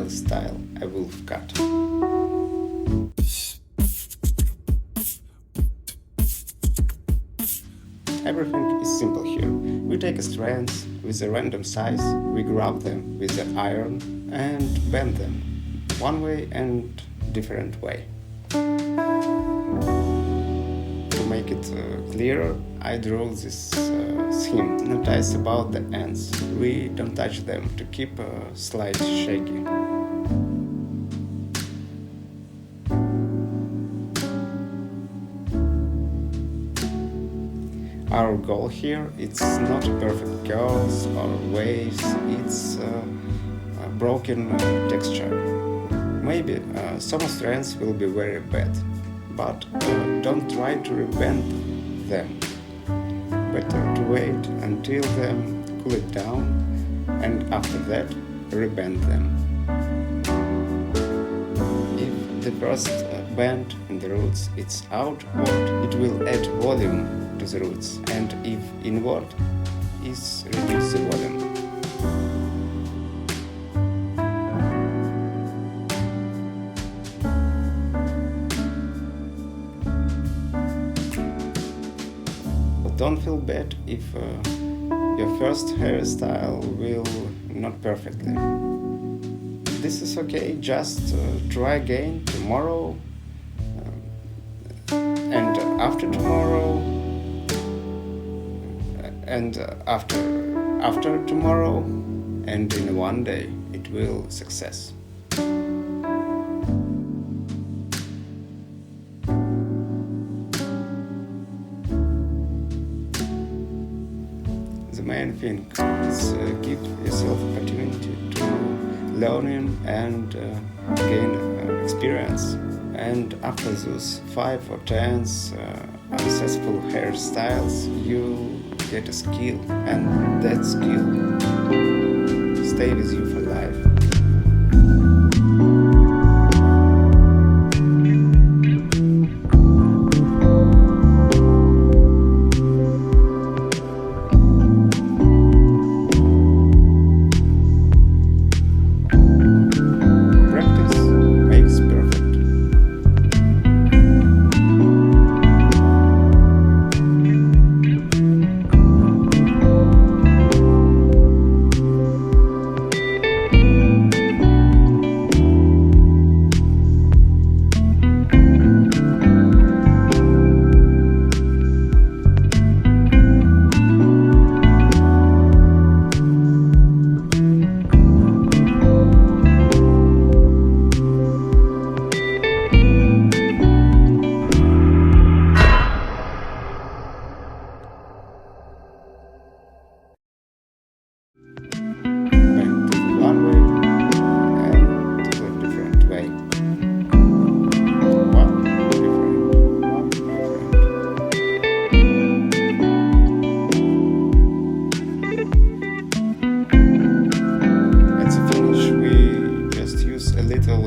hairstyle style I will cut. Everything is simple here. We take strands with a random size, we grab them with the iron and bend them one way and different way. To make it clearer, I draw this scheme. Notice about the ends. We don't touch them to keep slight shaky. Our goal here, it's not perfect curls or waves, it's a broken texture. Maybe some strands will be very bad, but don't try to rebend them. Better to wait until them cool it down and after that rebend them. If the first bend in the roots it's outward, it will add volume to the roots, and if inward, is reduce the volume. Don't feel bad if your first hairstyle will not perfectly. This is okay, just try again tomorrow and after tomorrow and after tomorrow, and in one day it will success. The main thing is give yourself opportunity to learning and gain experience. And after those 5 or 10 unsuccessful hairstyles, you get a skill, and that skill stay with you for life.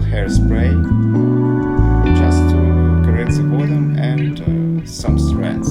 Hairspray just to correct the volume and some strands.